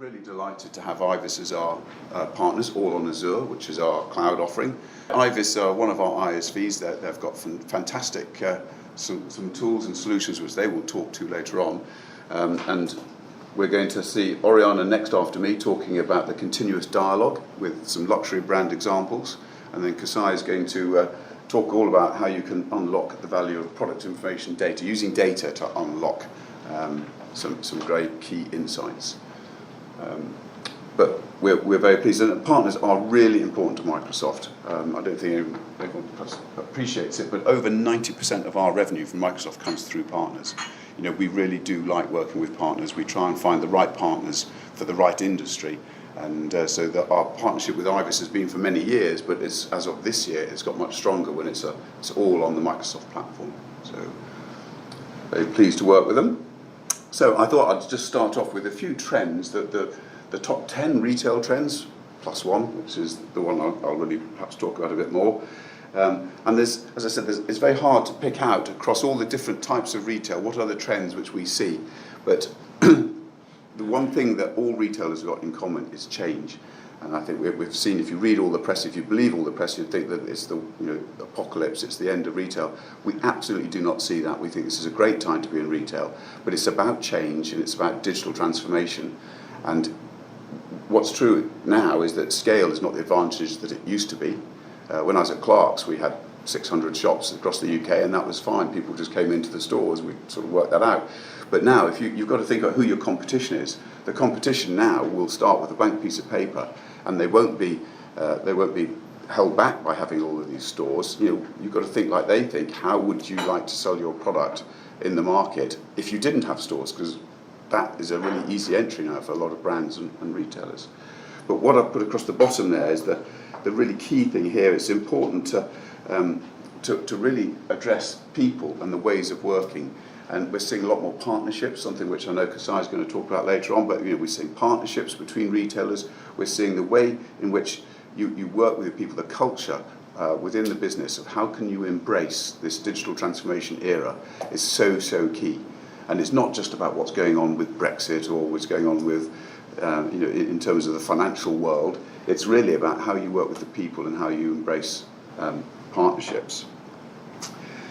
Really delighted to have IVIS as our partners, all on Azure, which is our cloud offering. IVIS are one of our ISVs. They've got fantastic some tools and solutions which they will talk to later on. And we're going to see Oriana next after me talking about the continuous dialogue with some luxury brand examples. And then Qusai is going to talk all about how you can unlock the value of product information data, using data to unlock some great key insights. But we're very pleased, and partners are really important to Microsoft. I don't think everyone appreciates it, but over 90% of our revenue from Microsoft comes through partners. You know, we really do like working with partners. We try and find the right partners for the right industry, and so that our partnership with IVIS has been for many years, but as of this year, it's got much stronger when it's all on the Microsoft platform. So very pleased to work with them. So I thought I'd just start off with a few trends, that the top 10 retail trends, plus one, which is the one I'll really perhaps talk about a bit more. And there's, as I said, it's very hard to pick out across all the different types of retail what are the trends which we see. But the one thing that all retailers have got in common is change. And I think we've seen, if you read all the press, if you believe all the press, you'd think that it's the apocalypse, it's the end of retail. We absolutely do not see that. We think this is a great time to be in retail, but it's about change and it's about digital transformation. And what's true now is that scale is not the advantage that it used to be. When I was at Clark's, we had 600 shops across the UK, and that was fine. People just came into the stores. We sort of worked that out. But now, if you've got to think about who your competition is. The competition now will start with a blank piece of paper, and they won't be held back by having all of these stores. You know, you've got to think like they think. How would you like to sell your product in the market if you didn't have stores? Because that is a really easy entry now for a lot of brands and retailers. But what I've put across the bottom there is the really key thing here. It's important to really address people and the ways of working. And we're seeing a lot more partnerships, something which I know Qusai is going to talk about later on, but we're seeing partnerships between retailers. We're seeing the way in which you work with the people, the culture within the business of how can you embrace this digital transformation era is so key. And it's not just about what's going on with Brexit or what's going on with, in terms of the financial world. It's really about how you work with the people and how you embrace partnerships.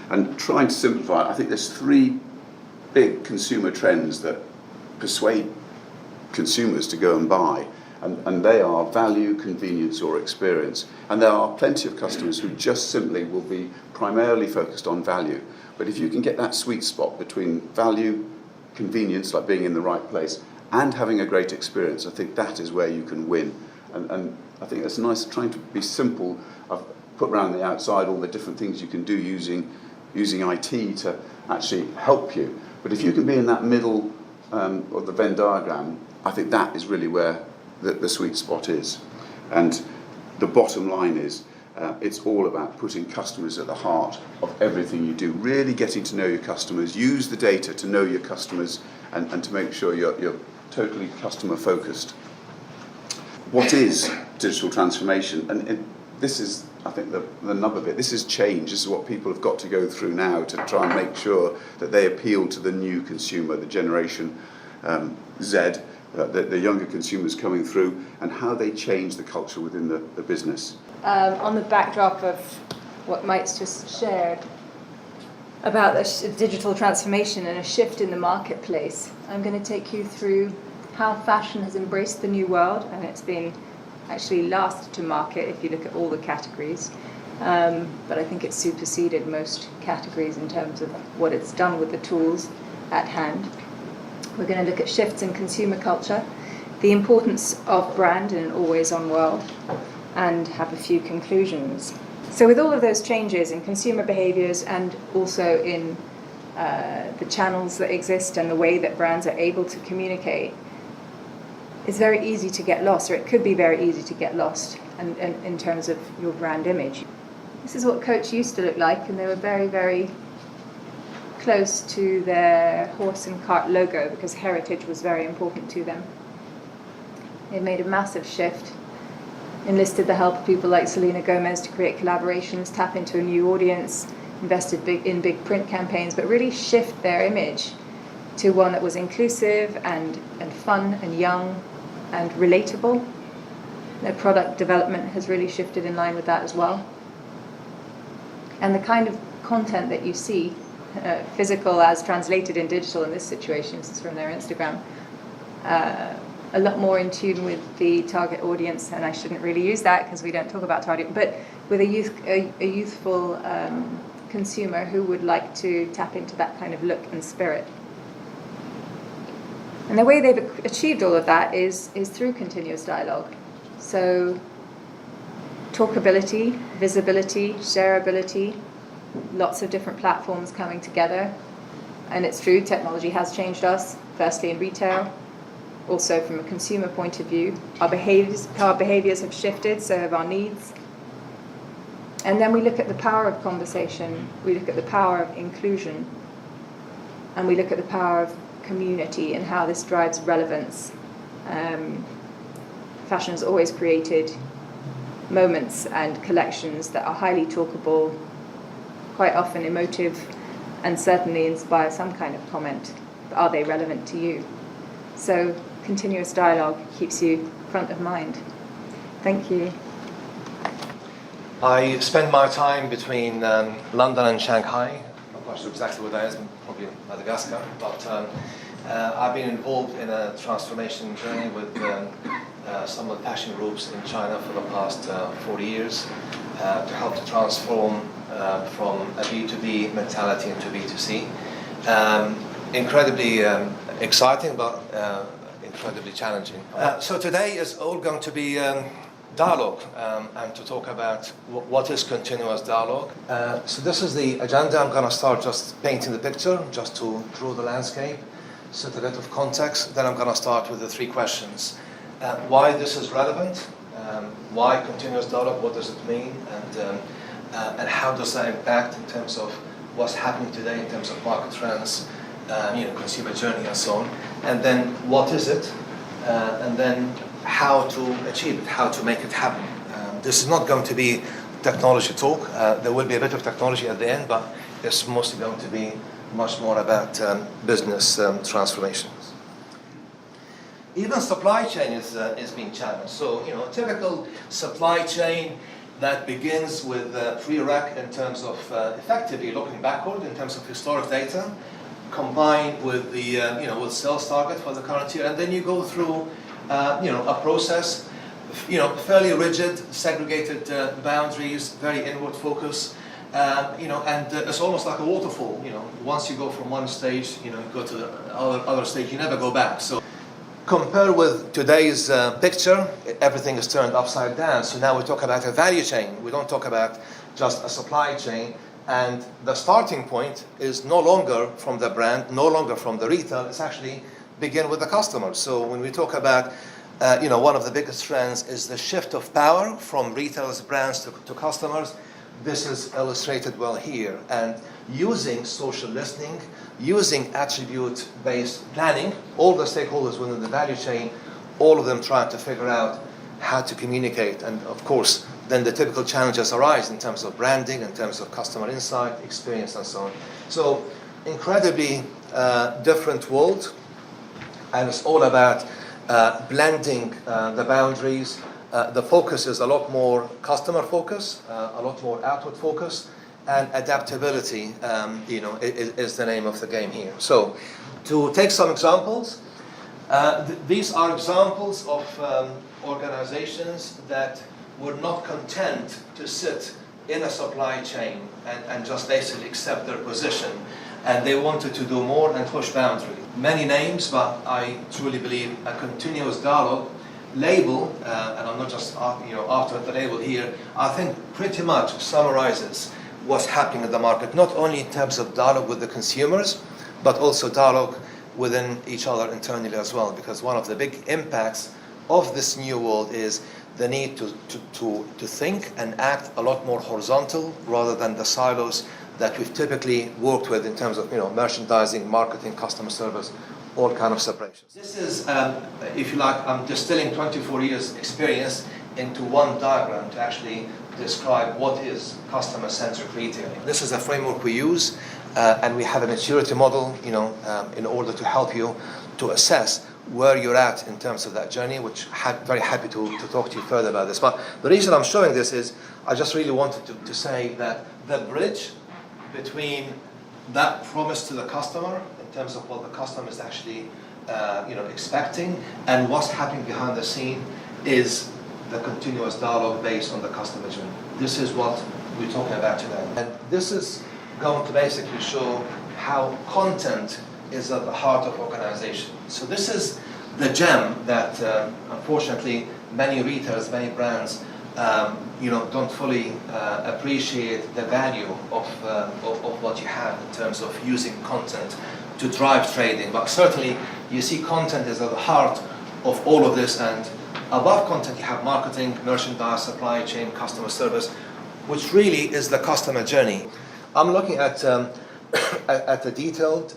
And trying to simplify it, I think there's three big consumer trends that persuade consumers to go and buy. And they are value, convenience, or experience. And there are plenty of customers who just simply will be primarily focused on value. But if you can get that sweet spot between value, convenience, like being in the right place, and having a great experience, I think that is where you can win. And I think it's nice trying to be simple. I've put around the outside all the different things you can do using IT to actually help you. But if you can be in that middle of the Venn diagram, I think that is really where the sweet spot is. And the bottom line is, it's all about putting customers at the heart of everything you do, really getting to know your customers, use the data to know your customers and to make sure you're totally customer focused. What is digital transformation? And this is, I think, the nub of it. This is change. This is what people have got to go through now to try and make sure that they appeal to the new consumer, the generation Z, the younger consumers coming through, and how they change the culture within the business. On the backdrop of what Mike's just shared about the digital transformation and a shift in the marketplace, I'm going to take you through how fashion has embraced the new world, and it's been actually last to market if you look at all the categories. But I think it's superseded most categories in terms of what it's done with the tools at hand. We're going to look at shifts in consumer culture, the importance of brand in an always-on world, and have a few conclusions. So with all of those changes in consumer behaviours and also in the channels that exist and the way that brands are able to communicate, it's very easy to get lost, or it could be very easy to get lost in terms of your brand image. This is what Coach used to look like, and they were very, very close to their horse and cart logo because heritage was very important to them. They made a massive shift, enlisted the help of people like Selena Gomez to create collaborations, tap into a new audience, invested in big print campaigns, but really shift their image to one that was inclusive and fun and young and relatable. The product development has really shifted in line with that as well. And the kind of content that you see, physical as translated in digital in this situation, this is from their Instagram, a lot more in tune with the target audience, and I shouldn't really use that because we don't talk about target, but with a youthful consumer who would like to tap into that kind of look and spirit. And the way they've achieved all of that is through continuous dialogue. So talkability, visibility, shareability, lots of different platforms coming together. And it's true, technology has changed us, firstly in retail, also from a consumer point of view. Our behaviors have shifted, so have our needs. And then we look at the power of conversation, we look at the power of inclusion, and we look at the power of community and how this drives relevance. Fashion has always created moments and collections that are highly talkable, quite often emotive, and certainly inspire some kind of comment. But are they relevant to you? So continuous dialogue keeps you front of mind. Thank you. I spend my time between London and Shanghai. I'm not quite sure exactly where that is, probably Madagascar. But I've been involved in a transformation journey with some of the fashion groups in China for the past 40 years to help to transform from a B2B mentality into B2C. Incredibly exciting, but incredibly challenging. So today is all going to be dialogue and to talk about what is continuous dialogue. So this is the agenda. I'm going to start just painting the picture, just to draw the landscape, set a bit of context. Then I'm going to start with the three questions. Why this is relevant, why continuous dialogue, what does it mean, and how does that impact in terms of what's happening today in terms of market trends, consumer journey and so on. And then what is it, and then how to achieve it, how to make it happen. This is not going to be technology talk. There will be a bit of technology at the end, but it's mostly going to be much more about business transformations. Even supply chain is being challenged. So, a typical supply chain that begins with pre-rec in terms of effectively looking backward in terms of historic data, combined with the with sales target for the current year, and then you go through a process, fairly rigid, segregated boundaries, very inward focus, and it's almost like a waterfall. Once you go from one stage, you go to the other stage, you never go back. So compare with today's picture, everything is turned upside down. So now we talk about a value chain. We don't talk about just a supply chain. And the starting point is no longer from the brand, no longer from the retail. It's actually begin with the customer. So when we talk about, one of the biggest trends is the shift of power from retailers, brands to customers. This is illustrated well here. And using social listening, using attribute-based planning, all the stakeholders within the value chain, all of them trying to figure out how to communicate. And of course, then the typical challenges arise in terms of branding, in terms of customer insight, experience, and so on. So incredibly different world. And it's all about blending the boundaries. The focus is a lot more customer focus, a lot more outward focus, and adaptability, is the name of the game here. So, to take some examples, these are examples of organizations that were not content to sit in a supply chain and just basically accept their position. And they wanted to do more and push boundaries. Many names, but I truly believe a continuous dialogue label, and I'm not just after the label here, I think pretty much summarizes what's happening in the market, not only in terms of dialogue with the consumers, but also dialogue within each other internally as well. Because one of the big impacts of this new world is the need to think and act a lot more horizontal rather than the silos that we've typically worked with in terms of merchandising, marketing, customer service, all kind of separations. This is, if you like, I'm distilling 24 years experience into one diagram to actually describe what is customer-centric retailing. This is a framework we use, and we have a maturity model, in order to help you to assess where you're at in terms of that journey, which very happy to talk to you further about this. But the reason I'm showing this is I just really wanted to say that the bridge between that promise to the customer in terms of what the customer is actually expecting and what's happening behind the scene is the continuous dialogue based on the customer journey. This is what we're talking about today. And this is going to basically show how content is at the heart of organization. So this is the gem that unfortunately many retailers, many brands don't fully appreciate the value of what you have in terms of using content to drive trading. But certainly you see content is at the heart of all of this, and above content you have marketing, merchandise, supply chain, customer service, which really is the customer journey. I'm looking at a detailed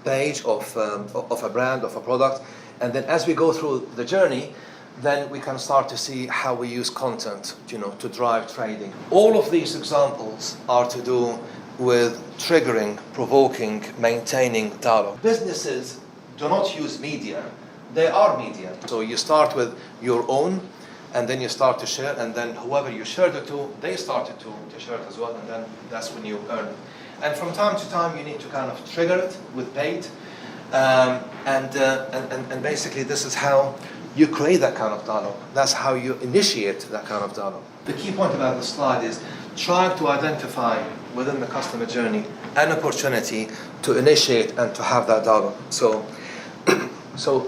page of a brand, of a product, and then as we go through the journey, then we can start to see how we use content, to drive trading. All of these examples are to do with triggering, provoking, maintaining dialogue. Businesses do not use media, they are media. So you start with your own, and then you start to share, and then whoever you shared it to, they started to share it as well, and then that's when you earn it. And from time to time, you need to kind of trigger it with paid, and basically this is how you create that kind of dialogue. That's how you initiate that kind of dialogue. The key point about the slide is trying to identify within the customer journey an opportunity to initiate and to have that dialogue. So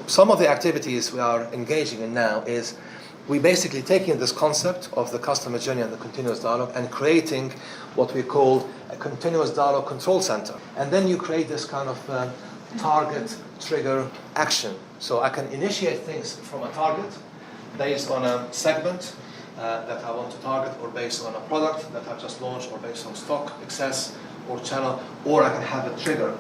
some of the activities we are engaging in now is we basically taking this concept of the customer journey and the continuous dialogue and creating what we call a continuous dialogue control center. And then you create this kind of target, trigger, action. So I can initiate things from a target based on a segment that I want to target, or based on a product that I've just launched, or based on stock excess or channel, or I can have a trigger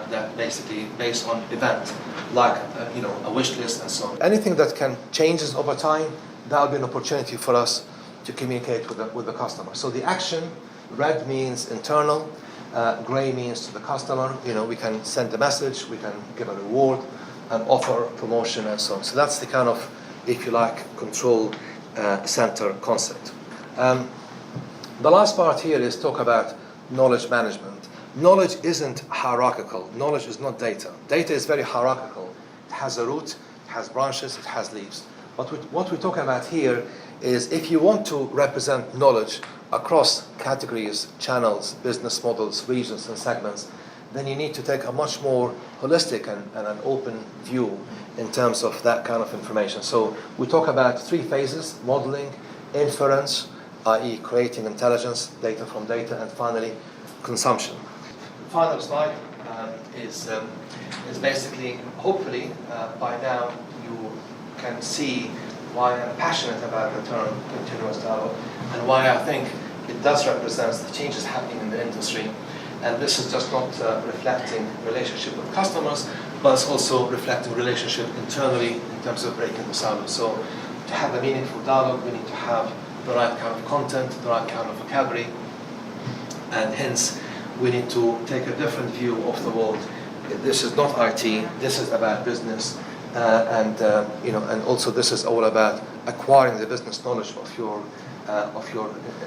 that basically based on event, like a wish list and so on. Anything that can changes over time, that will be an opportunity for us to communicate with the customer. So the action, red means internal, gray means to the customer. We can send a message, we can give a reward, an offer, promotion, and so on. So that's the kind of, if you like, control center concept. The last part here is talk about knowledge management. Knowledge isn't hierarchical. Knowledge is not data. Data is very hierarchical. It has a root, it has branches, it has leaves. But what we're talking about here is if you want to represent knowledge across categories, channels, business models, regions, and segments, then you need to take a much more holistic and an open view in terms of that kind of information. So we talk about 3 phases: modeling, inference, i.e. creating intelligence, data from data, and finally consumption. The final slide is basically, hopefully by now you can see why I'm passionate about the term continuous dialogue, and why I think it does represent the changes happening in the industry. And this is just not reflecting relationship with customers, but it's also reflecting relationship internally in terms of breaking the silos. So to have a meaningful dialogue, we need to have the right kind of content, the right kind of vocabulary, and hence we need to take a different view of the world. This is not IT, this is about business, and also this is all about acquiring the business knowledge of your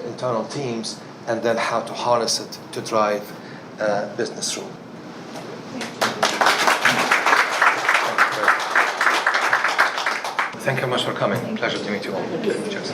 internal teams, and then how to harness it to drive business through. Thank you very much for coming. Pleasure to meet you all. Cheers.